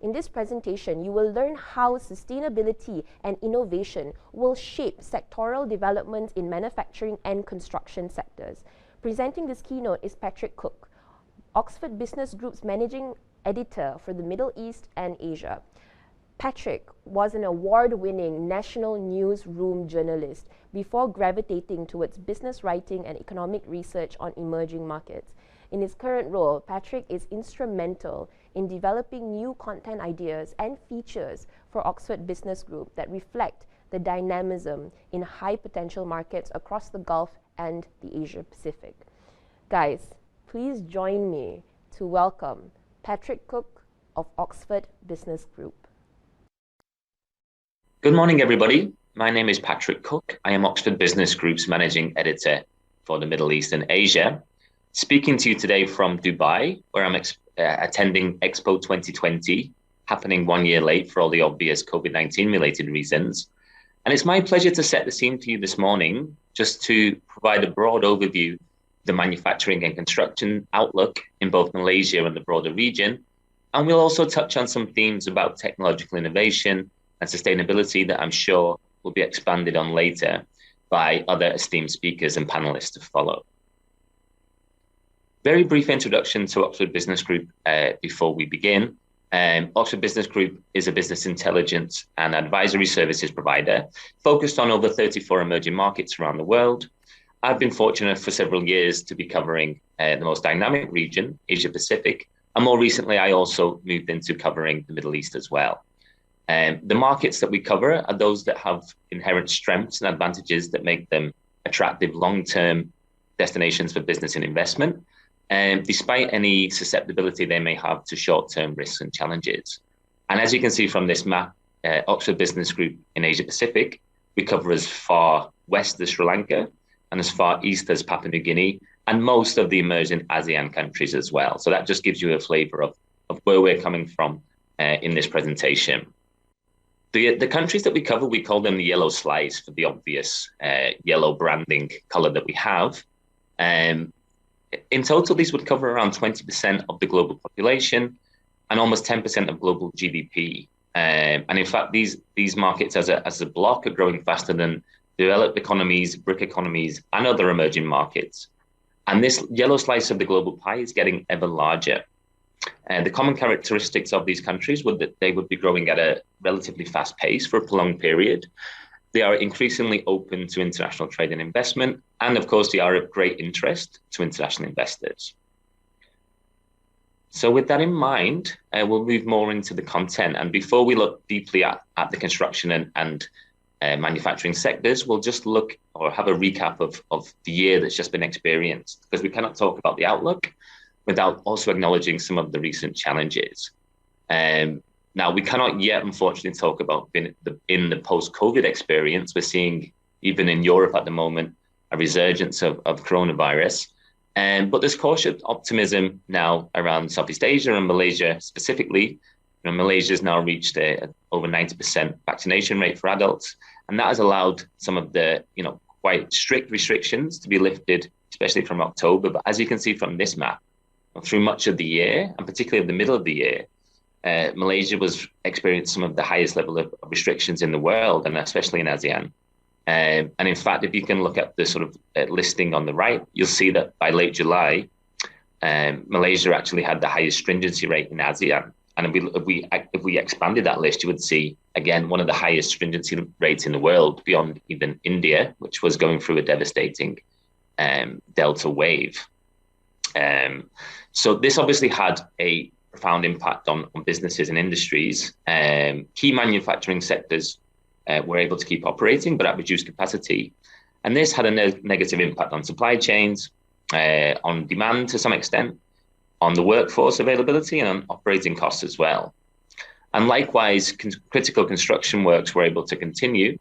In this presentation, you will learn how sustainability and innovation will shape sectoral development in manufacturing and construction sectors. Presenting this keynote is Patrick Cooke, Oxford Business Group's Managing Editor for the Middle East and Asia. Patrick was an award-winning national newsroom journalist before gravitating towards business writing and economic research on emerging markets. In his current role, Patrick is instrumental in developing new content ideas and features for Oxford Business Group that reflect the dynamism in high-potential markets across the Gulf and the Asia Pacific. Guys, please join me to welcome Patrick Cooke of Oxford Business Group. Good morning, everybody. My name is Patrick Cooke. I am Oxford Business Group's Managing Editor for the Middle East and Asia. Speaking to you today from Dubai, where I'm attending Expo 2020, happening 1 year late for all the obvious COVID-19 related reasons. And it's my pleasure to set the scene for you this morning, just to provide a broad overview of the manufacturing and construction outlook in both Malaysia and the broader region. And we'll also touch on some themes about technological innovation and sustainability that I'm sure will be expanded on later by other esteemed speakers and panelists to follow. Very brief introduction to Oxford Business Group before we begin. Oxford Business Group is a business intelligence and advisory services provider focused on over 34 emerging markets around the world. I've been fortunate for several years to be covering the most dynamic region, Asia Pacific, and more recently I also moved into covering the Middle East as well. The markets that we cover are those that have inherent strengths and advantages that make them attractive long-term destinations for business and investment, despite any susceptibility they may have to short-term risks and challenges. And as you can see from this map, Oxford Business Group in Asia Pacific, we cover as far west as Sri Lanka and as far east as Papua New Guinea and most of the emerging ASEAN countries as well. So that just gives you a flavor of where we're coming from in this presentation. The countries that we cover, we call them the yellow slice for the obvious yellow branding color that we have. In total, these would cover around 20% of the global population and almost 10% of global GDP. And in fact, these markets as a block are growing faster than developed economies, BRIC economies, and other emerging markets. And this yellow slice of the global pie is getting ever larger. The common characteristics of these countries would that they would be growing at a relatively fast pace for a prolonged period. They are increasingly open to international trade and investment, and of course, they are of great interest to international investors. So with that in mind, we'll move more into the content. And before we look deeply at the construction and manufacturing sectors, we'll just look or have a recap of the year that's just been experienced, because we cannot talk about the outlook without also acknowledging some of the recent challenges. Now, we cannot yet, unfortunately, talk about in the post-COVID experience. We're seeing, even in Europe at the moment, a resurgence of coronavirus. But there's cautious optimism now around Southeast Asia and Malaysia specifically. Malaysia has now reached over 90% vaccination rate for adults. And that has allowed some of the quite strict restrictions to be lifted, especially from October. But as you can see from this map, through much of the year, and particularly the middle of the year, Malaysia was experiencing some of the highest level of restrictions in the world, and especially in ASEAN. And in fact, if you can look at the sort of listing on the right, you'll see that by late July, Malaysia actually had the highest stringency rate in ASEAN. And if we expanded that list, you would see, again, one of the highest stringency rates in the world, beyond even India, which was going through a devastating Delta wave. So this obviously had a profound impact on businesses and industries. Key manufacturing sectors were able to keep operating, but at reduced capacity. And this had a negative impact on supply chains, on demand to some extent, on the workforce availability, and on operating costs as well. And likewise, critical construction works were able to continue,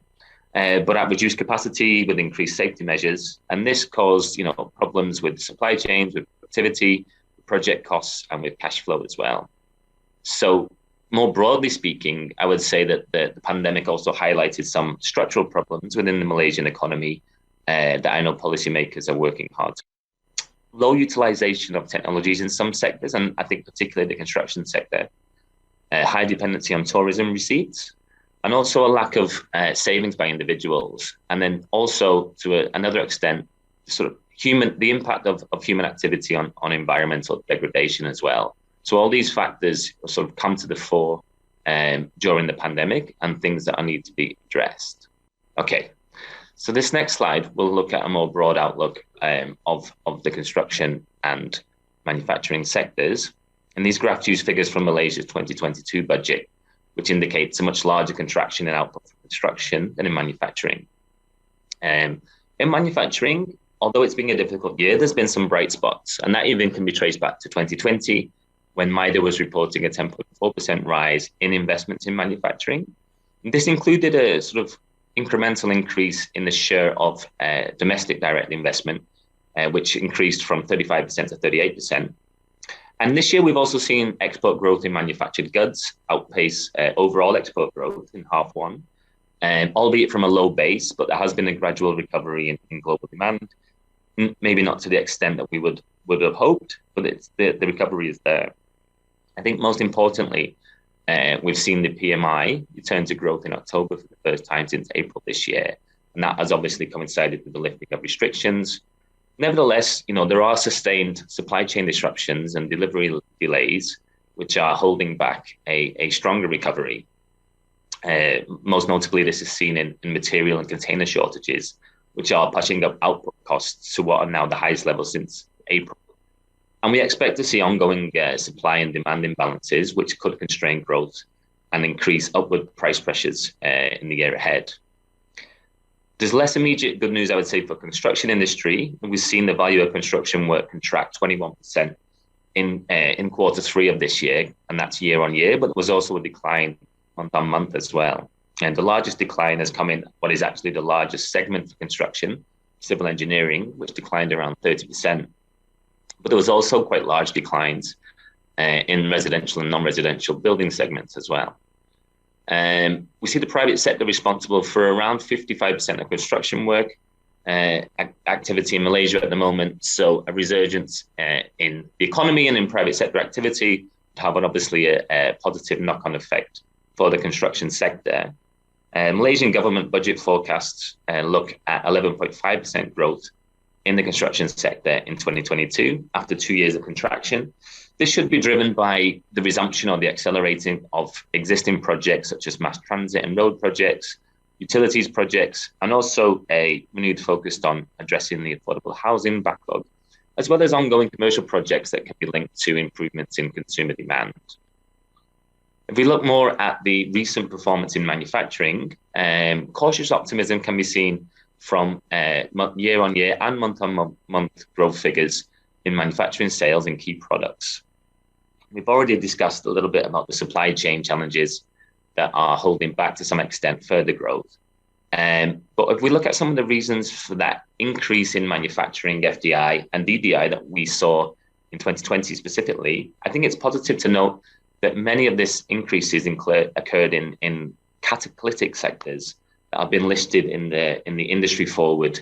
but at reduced capacity with increased safety measures. And this caused problems with supply chains, with activity, project costs, and with cash flow as well. So more broadly speaking, I would say that the pandemic also highlighted some structural problems within the Malaysian economy that I know policymakers are working hard. Low utilization of technologies in some sectors, and I think particularly the construction sector, high dependency on tourism receipts, and also a lack of savings by individuals. And then also to another extent, sort of the impact of human activity on environmental degradation as well. So all these factors sort of come to the fore during the pandemic and things that need to be addressed. Okay, so this next slide will look at a more broad outlook of the construction and manufacturing sectors. And these graphs use figures from Malaysia's 2022 budget, which indicates a much larger contraction in output from construction than in manufacturing. In manufacturing, although it's been a difficult year, there's been some bright spots, and that even can be traced back to 2020, when MIDA was reporting a 10.4% rise in investments in manufacturing. And this included a sort of incremental increase in the share of domestic direct investment, which increased from 35% to 38%. And this year, we've also seen export growth in manufactured goods outpace overall export growth in half one, albeit from a low base, but there has been a gradual recovery in global demand. Maybe not to the extent that we would have hoped, but the recovery is there. I think most importantly, we've seen the PMI return to growth in October for the first time since April this year. And that has obviously coincided with the lifting of restrictions. Nevertheless, there are sustained supply chain disruptions and delivery delays, which are holding back a stronger recovery. Most notably, this is seen in material and container shortages, which are pushing up output costs to what are now the highest levels since April. And we expect to see ongoing supply and demand imbalances, which could constrain growth and increase upward price pressures in the year ahead. There's less immediate good news, I would say, for construction industry. We've seen the value of construction work contract 21% in Q3 of this year, and that's year on year, but there was also a decline month on month as well. And the largest decline has come in what is actually the largest segment for construction, civil engineering, which declined around 30%. But there was also quite large declines in residential and non-residential building segments as well. We see the private sector responsible for around 55% of construction work activity in Malaysia at the moment. So a resurgence in the economy and in private sector activity would have obviously a positive knock-on effect for the construction sector. Malaysian government budget forecasts look at 11.5% growth in the construction sector in 2022 after 2 years of contraction. This should be driven by the resumption or the accelerating of existing projects such as mass transit and road projects, utilities projects, and also a renewed focus on addressing the affordable housing backlog, as well as ongoing commercial projects that can be linked to improvements in consumer demand. If we look more at the recent performance in manufacturing, cautious optimism can be seen from year on year and month on month growth figures in manufacturing sales and key products. We've already discussed a little bit about the supply chain challenges that are holding back to some extent further growth. But if we look at some of the reasons for that increase in manufacturing FDI and DDI that we saw in 2020 specifically, I think it's positive to note that many of these increases occurred in catalytic sectors that have been listed in the industry forward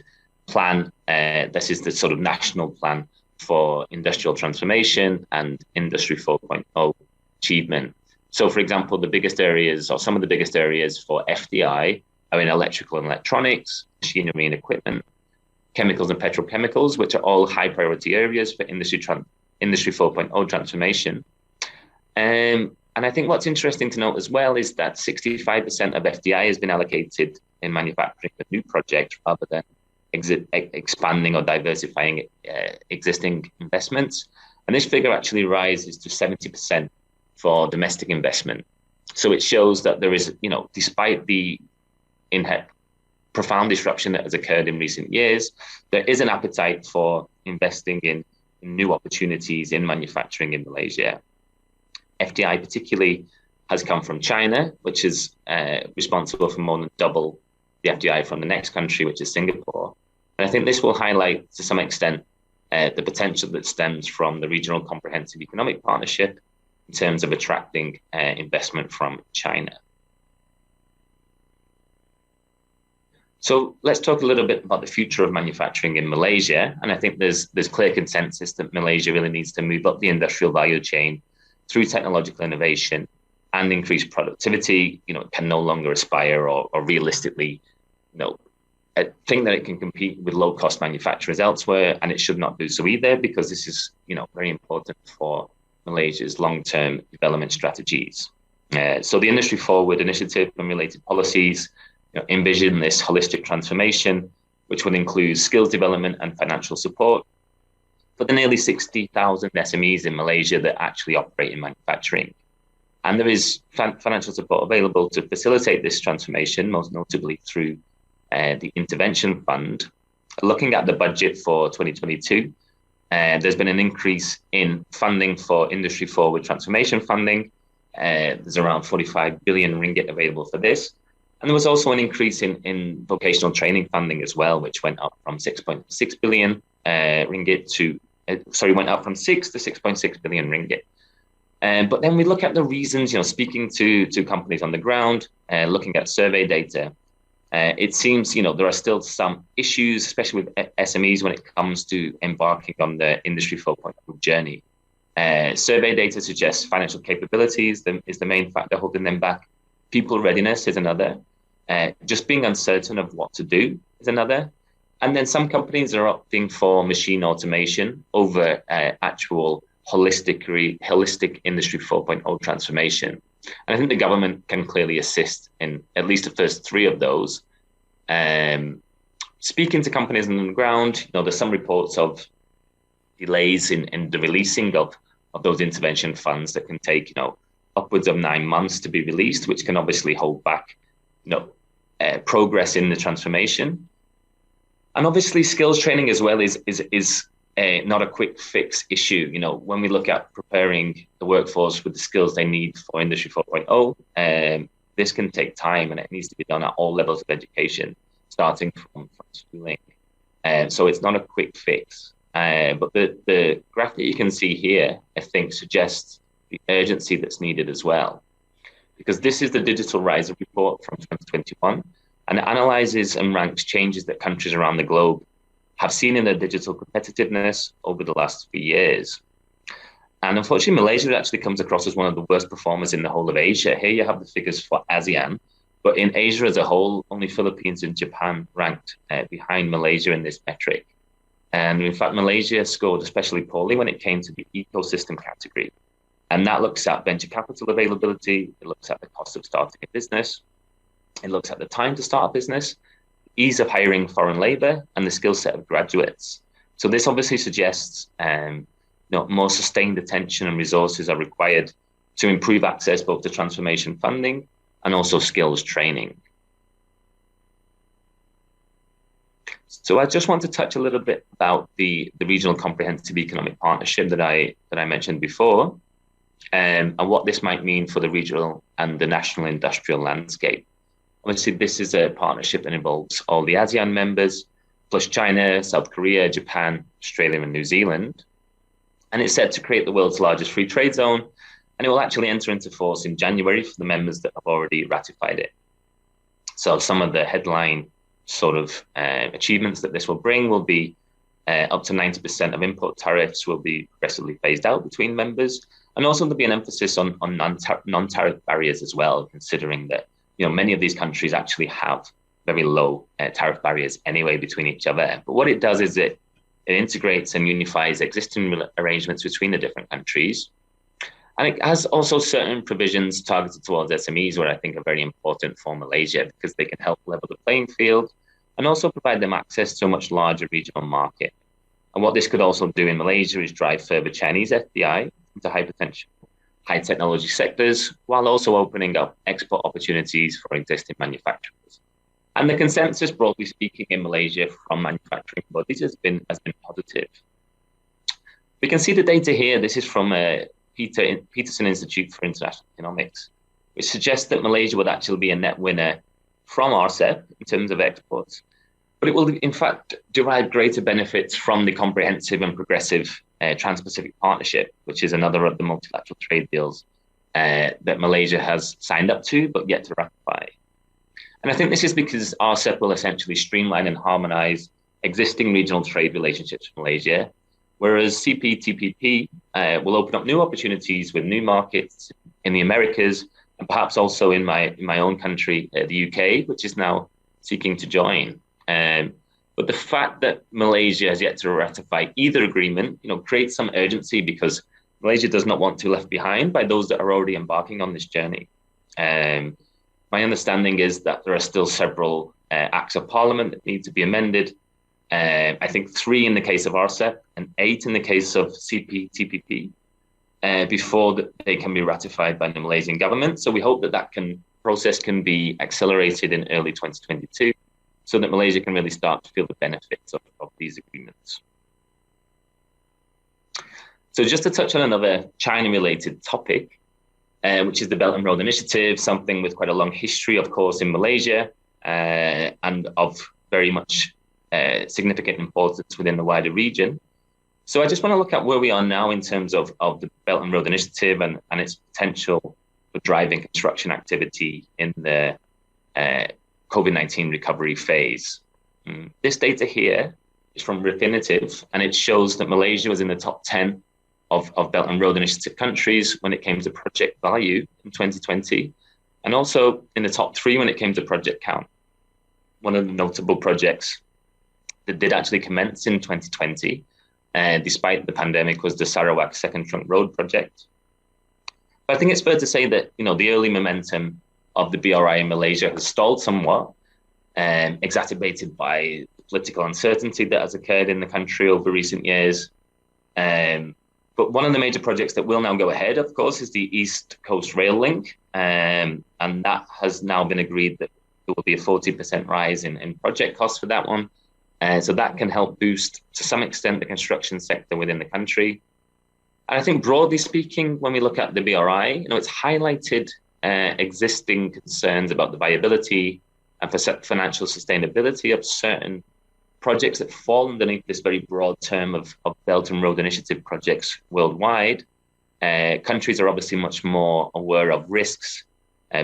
plan. This is the sort of national plan for industrial transformation and industry 4.0 achievement. So, for example, the biggest areas or some of the biggest areas for FDI are in electrical and electronics, machinery and equipment, chemicals and petrochemicals, which are all high priority areas for industry 4.0 transformation. And I think what's interesting to note as well is that 65% of FDI has been allocated in manufacturing for new projects rather than expanding or diversifying existing investments. And this figure actually rises to 70% for domestic investment. So it shows that there is, despite the profound disruption that has occurred in recent years, there is an appetite for investing in new opportunities in manufacturing in Malaysia. FDI particularly has come from China, which is responsible for more than double the FDI from the next country, which is Singapore. And I think this will highlight to some extent the potential that stems from the Regional Comprehensive Economic Partnership in terms of attracting investment from China. So let's talk a little bit about the future of manufacturing in Malaysia. And I think there's clear consensus that Malaysia really needs to move up the industrial value chain through technological innovation and increased productivity, it can no longer aspire or realistically, think that it can compete with low-cost manufacturers elsewhere, and it should not do so either, because this is, very important for Malaysia's long-term development strategies. So the Industry Forward initiative and related policies envision this holistic transformation, which would include skills development and financial support for the nearly 60,000 SMEs in Malaysia that actually operate in manufacturing. And there is financial support available to facilitate this transformation, most notably through the Intervention Fund. Looking at the budget for 2022, there's been an increase in funding for Industry Forward transformation funding. There's around 45 billion ringgit available for this. And there was also an increase in vocational training funding as well, which went up from 6.6 billion ringgit to, went up from 6 to 6.6 billion ringgit. But then we look at the reasons, speaking to companies on the ground, looking at survey data, it seems, there are still some issues, especially with SMEs when it comes to embarking on the Industry 4.0 journey. Survey data suggests financial capabilities is the main factor holding them back. People readiness is another. Just being uncertain of what to do is another. And then some companies are opting for machine automation over actual holistic Industry 4.0 transformation. And I think the government can clearly assist in at least the first three of those. Speaking to companies on the ground, there's some reports of delays in the releasing of those intervention funds that can take, upwards of 9 months to be released, which can obviously hold back, progress in the transformation. And obviously, skills training as well is not a quick fix issue. When we look at preparing the workforce with the skills they need for Industry 4.0, this can take time, and it needs to be done at all levels of education, starting from schooling. So it's not a quick fix. But the graph that you can see here, I think, suggests the urgency that's needed as well. Because this is the Digital Riser report from 2021, and it analyzes and ranks changes that countries around the globe have seen in their digital competitiveness over the last few years. And unfortunately, Malaysia actually comes across as one of the worst performers in the whole of Asia. Here you have the figures for ASEAN, but in Asia as a whole, only Philippines and Japan ranked behind Malaysia in this metric. And in fact, Malaysia scored especially poorly when it came to the ecosystem category. And that looks at venture capital availability, it looks at the cost of starting a business, it looks at the time to start a business, ease of hiring foreign labor, and the skill set of graduates. So this obviously suggests more sustained attention and resources are required to improve access both to transformation funding and also skills training. So I just want to touch a little bit about the regional comprehensive economic partnership that I mentioned before, and what this might mean for the regional and the national industrial landscape. Obviously, this is a partnership that involves all the ASEAN members, plus China, South Korea, Japan, Australia, and New Zealand. And it's set to create the world's largest free trade zone, and it will actually enter into force in January for the members that have already ratified it. So some of the headline achievements that this will bring will be up to 90% of import tariffs will be progressively phased out between members. And also there'll be an emphasis on non-tariff barriers as well, considering that many of these countries actually have very low tariff barriers anyway between each other. But what it does is it integrates and unifies existing arrangements between the different countries. And it has also certain provisions targeted towards SMEs, where I think are very important for Malaysia, because they can help level the playing field and also provide them access to a much larger regional market. And what this could also do in Malaysia is drive further Chinese FDI into high potential, high technology sectors, while also opening up export opportunities for existing manufacturers. And the consensus, broadly speaking, in Malaysia from manufacturing bodies has been positive. We can see the data here. This is from Peterson Institute for International Economics, which suggests that Malaysia would actually be a net winner from RCEP in terms of exports, but it will in fact derive greater benefits from the comprehensive and progressive Trans-Pacific Partnership, which is another of the multilateral trade deals that Malaysia has signed up to, but yet to ratify. And I think this is because RCEP will essentially streamline and harmonize existing regional trade relationships with Malaysia, whereas CPTPP will open up new opportunities with new markets in the Americas and perhaps also in my own country, the UK, which is now seeking to join. But the fact that Malaysia has yet to ratify either agreement, creates some urgency because Malaysia does not want to be left behind by those that are already embarking on this journey. My understanding is that there are still several acts of parliament that need to be amended. I think 3 in the case of RCEP and 8 in the case of CPTPP before they can be ratified by the Malaysian government. So we hope that process can be accelerated in early 2022 so that Malaysia can really start to feel the benefits of these agreements. So just to touch on another China-related topic, which is the Belt and Road Initiative, something with quite a long history, of course, in Malaysia, and of very much significant importance within the wider region. So I just want to look at where we are now in terms of the Belt and Road Initiative and its potential for driving construction activity in the COVID-19 recovery phase. This data here is from Refinitiv, and it shows that Malaysia was in the top 10 of Belt and Road Initiative countries when it came to project value in 2020, and also in the top 3 when it came to project count. One of the notable projects that did actually commence in 2020, despite the pandemic, was the Sarawak Second Trunk Road project. But I think it's fair to say that the early momentum of the BRI in Malaysia has stalled somewhat, exacerbated by political uncertainty that has occurred in the country over recent years. But one of the major projects that will now go ahead, of course, is the East Coast Rail Link. And that has now been agreed that there will be a 40% rise in project costs for that one. So that can help boost, to some extent, the construction sector within the country. And I think broadly speaking, when we look at the BRI, it's highlighted existing concerns about the viability and financial sustainability of certain projects that fall underneath this very broad term of Belt and Road Initiative projects worldwide. Countries are obviously much more aware of risks,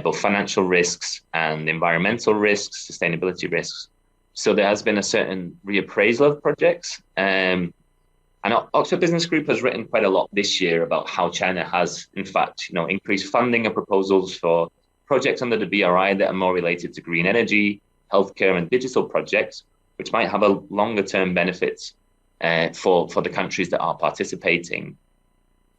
both financial risks and environmental risks, sustainability risks. So there has been a certain reappraisal of projects. And Oxford Business Group has written quite a lot this year about how China has, in fact, increased funding and proposals for projects under the BRI that are more related to green energy, healthcare, and digital projects, which might have a longer-term benefits for the countries that are participating.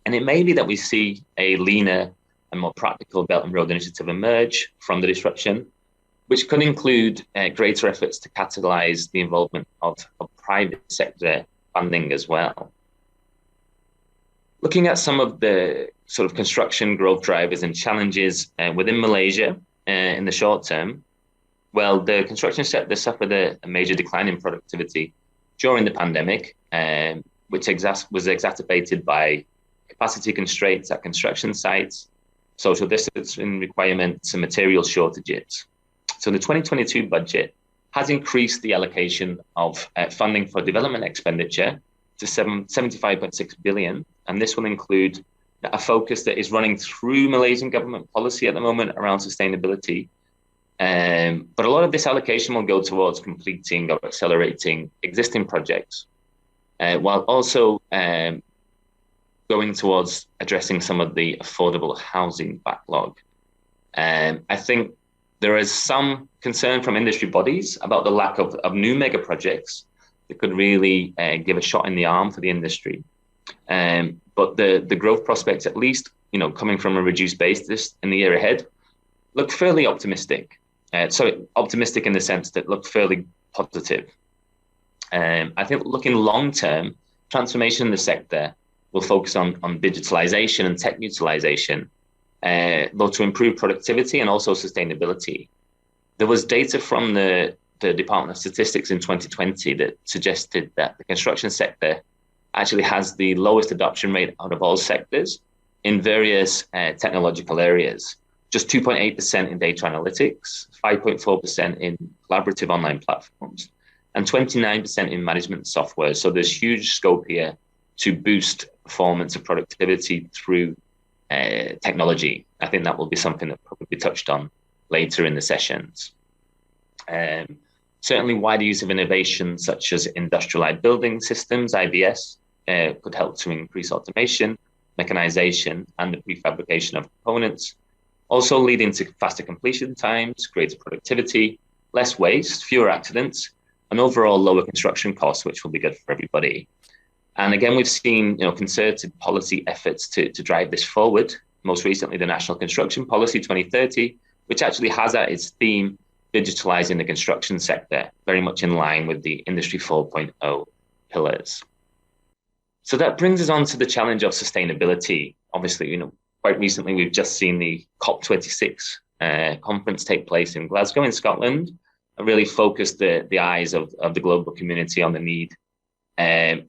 And it may be that we see a leaner and more practical Belt and Road Initiative emerge from the disruption, which could include greater efforts to catalyze the involvement of private sector funding as well. Looking at some of the sort of construction growth drivers and challenges within Malaysia in the short term, well, the construction sector suffered a major decline in productivity during the pandemic, which was exacerbated by capacity constraints at construction sites, social distancing requirements, and material shortages. So the 2022 budget has increased the allocation of funding for development expenditure to 75.6 billion. And this will include a focus that is running through Malaysian government policy at the moment around sustainability. But a lot of this allocation will go towards completing or accelerating existing projects, while also going towards addressing some of the affordable housing backlog. I think there is some concern from industry bodies about the lack of new mega projects that could really give a shot in the arm for the industry. But the growth prospects, at least, coming from a reduced base in the year ahead, look fairly optimistic. Optimistic in the sense that look fairly positive. I think looking long term, transformation in the sector will focus on digitalization and tech utilization, though to improve productivity and also sustainability. There was data from the Department of Statistics in 2020 that suggested that the construction sector actually has the lowest adoption rate out of all sectors in various technological areas. Just 2.8% in data analytics, 5.4% in collaborative online platforms, and 29% in management software. So there's huge scope here to boost performance and productivity through technology. I think that will be something that probably be touched on later in the sessions. Certainly wider use of innovation such as industrialized building systems, IBS, could help to increase automation, mechanization, and the prefabrication of components, also leading to faster completion times, greater productivity, less waste, fewer accidents, and overall lower construction costs, which will be good for everybody. And again, we've seen concerted policy efforts to drive this forward. Most recently, the National Construction Policy 2030, which actually has at its theme digitalizing the construction sector, very much in line with the Industry 4.0 pillars. So that brings us on to the challenge of sustainability. Obviously, quite recently we've just seen the COP26 conference take place in Glasgow in Scotland, and really focused the eyes of the global community on the need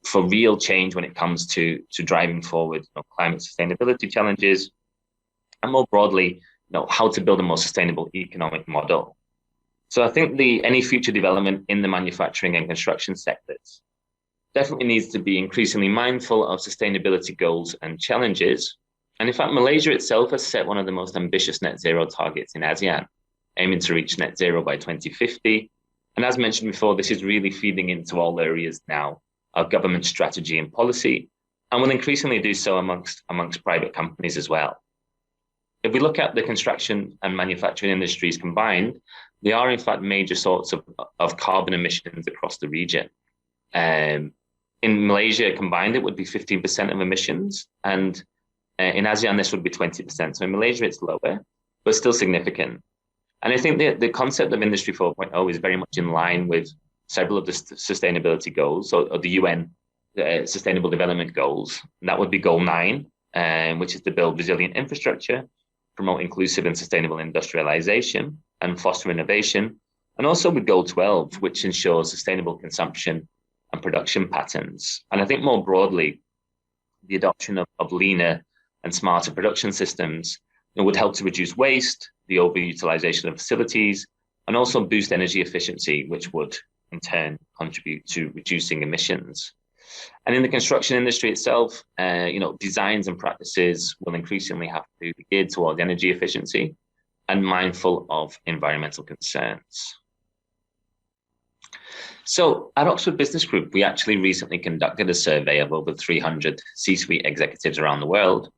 for real change when it comes to driving forward climate sustainability challenges, and more broadly, how to build a more sustainable economic model. So I think any future development in the manufacturing and construction sectors definitely needs to be increasingly mindful of sustainability goals and challenges. And in fact, Malaysia itself has set one of the most ambitious net zero targets in ASEAN, aiming to reach net zero by 2050. And as mentioned before, this is really feeding into all areas now of government strategy and policy, and will increasingly do so amongst private companies as well. If we look at the construction and manufacturing industries combined, they are in fact major sources of carbon emissions across the region. In Malaysia combined, it would be 15% of emissions, and in ASEAN, this would be 20%. So in Malaysia, it's lower, but still significant. And I think the concept of Industry 4.0 is very much in line with several of the sustainability goals, or the UN Sustainable Development Goals. And that would be Goal 9, which is to build resilient infrastructure, promote inclusive and sustainable industrialization, and foster innovation. And also with Goal 12, which ensures sustainable consumption and production patterns. And I think more broadly, the adoption of leaner and smarter production systems would help to reduce waste, the overutilization of facilities, and also boost energy efficiency, which would in turn contribute to reducing emissions. And in the construction industry itself, designs and practices will increasingly have to be geared towards energy efficiency and mindful of environmental concerns. So at Oxford Business Group, we actually recently conducted a survey of over 300 C-suite executives around the world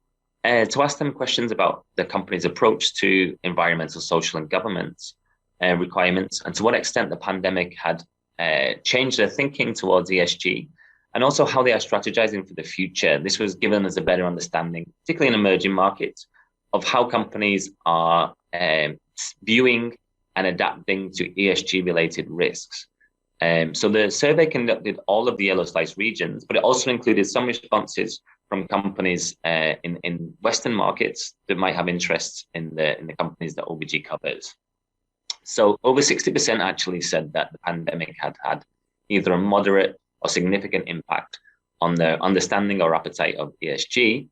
to ask them questions about the company's approach to environmental, social, and governance requirements, and to what extent the pandemic had changed their thinking towards ESG, and also how they are strategizing for the future. This was given us a better understanding, particularly in emerging markets, of how companies are viewing and adapting to ESG-related risks. So the survey conducted all of the yellow slice regions, but it also included some responses from companies in Western markets that might have interests in the companies that OBG covers. So over 60% actually said that the pandemic had either a moderate or significant impact on their understanding or appetite of ESG.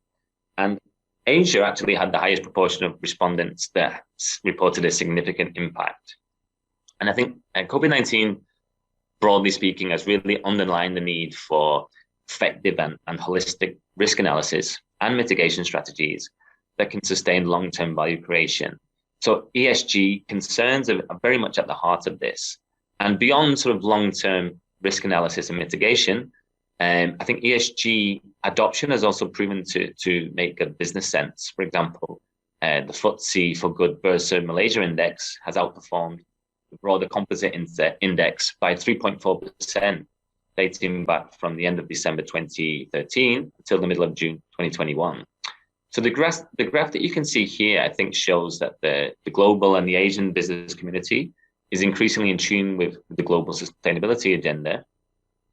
And Asia actually had the highest proportion of respondents that reported a significant impact. And I think COVID-19, broadly speaking, has really underlined the need for effective and holistic risk analysis and mitigation strategies that can sustain long-term value creation. So ESG concerns are very much at the heart of this. And beyond sort of long-term risk analysis and mitigation, I think ESG adoption has also proven to make good business sense. For example, the FTSE for Good Bursa Malaysia Index has outperformed the broader composite index by 3.4%, dating back from the end of December 2013 until the middle of June 2021. So the graph that you can see here, I think, shows that the global and the Asian business community is increasingly in tune with the global sustainability agenda.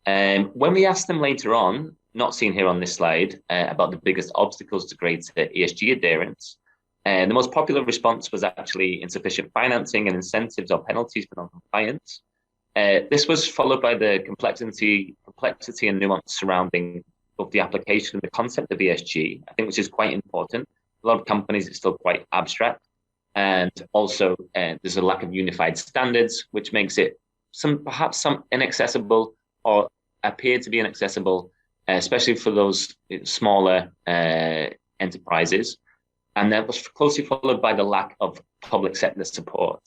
When we asked them later on, not seen here on this slide, about the biggest obstacles to greater ESG adherence, the most popular response was actually insufficient financing and incentives or penalties for non-compliance. This was followed by the complexity and nuance surrounding both the application and the concept of ESG, I think, which is quite important. A lot of companies, it's still quite abstract. And also there's a lack of unified standards, which makes it perhaps some inaccessible or appear to be inaccessible, especially for those smaller enterprises. And that was closely followed by the lack of public sector support.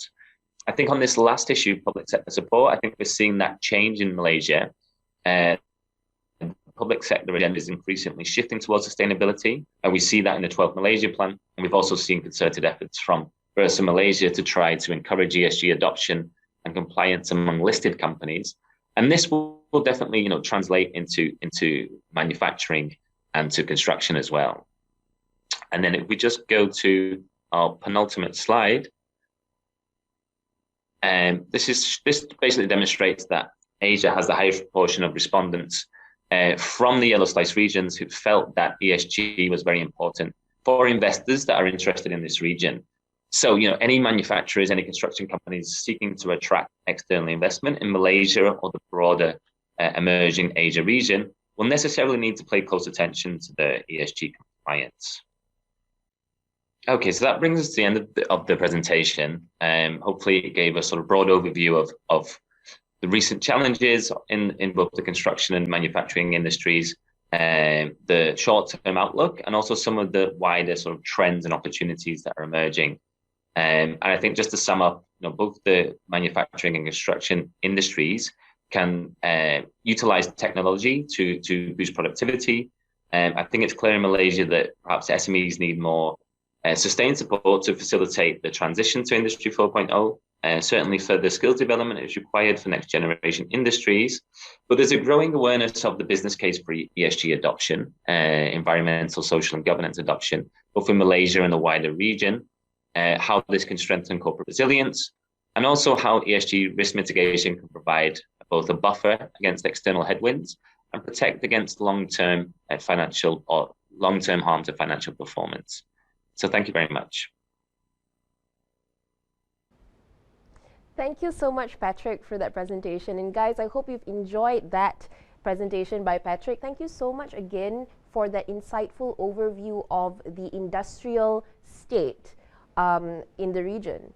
I think on this last issue, public sector support, I think we're seeing that change in Malaysia. public sector agenda is increasingly shifting towards sustainability. And we see that in the 12th Malaysia Plan. And we've also seen concerted efforts from Bursa Malaysia to try to encourage ESG adoption and compliance among listed companies. And this will definitely, translate into manufacturing and to construction as well. And then if we just go to our penultimate slide, this basically demonstrates that Asia has the highest proportion of respondents from the yellow slice regions who felt that ESG was very important for investors that are interested in this region. So, any manufacturers, any construction companies seeking to attract external investment in Malaysia or the broader emerging Asia region will necessarily need to pay close attention to the ESG compliance. Okay, so that brings us to the end of the presentation. Hopefully it gave a sort of broad overview of the recent challenges in both the construction and manufacturing industries, the short-term outlook, and also some of the wider sort of trends and opportunities that are emerging. And I think just to sum up, both the manufacturing and construction industries can utilize technology to boost productivity. I think it's clear in Malaysia that perhaps SMEs need more sustained support to facilitate the transition to Industry 4.0. Certainly further skills development is required for next generation industries, but there's a growing awareness of the business case for ESG adoption, environmental, social and governance adoption, both in Malaysia and the wider region, how this can strengthen corporate resilience, and also how ESG risk mitigation can provide both a buffer against external headwinds and protect against long-term financial or long-term harm to financial performance. So thank you very much. Thank you so much, Patrick, for that presentation. And guys, I hope you've enjoyed that presentation by Patrick. Thank you so much again for that insightful overview of the industrial state in the region.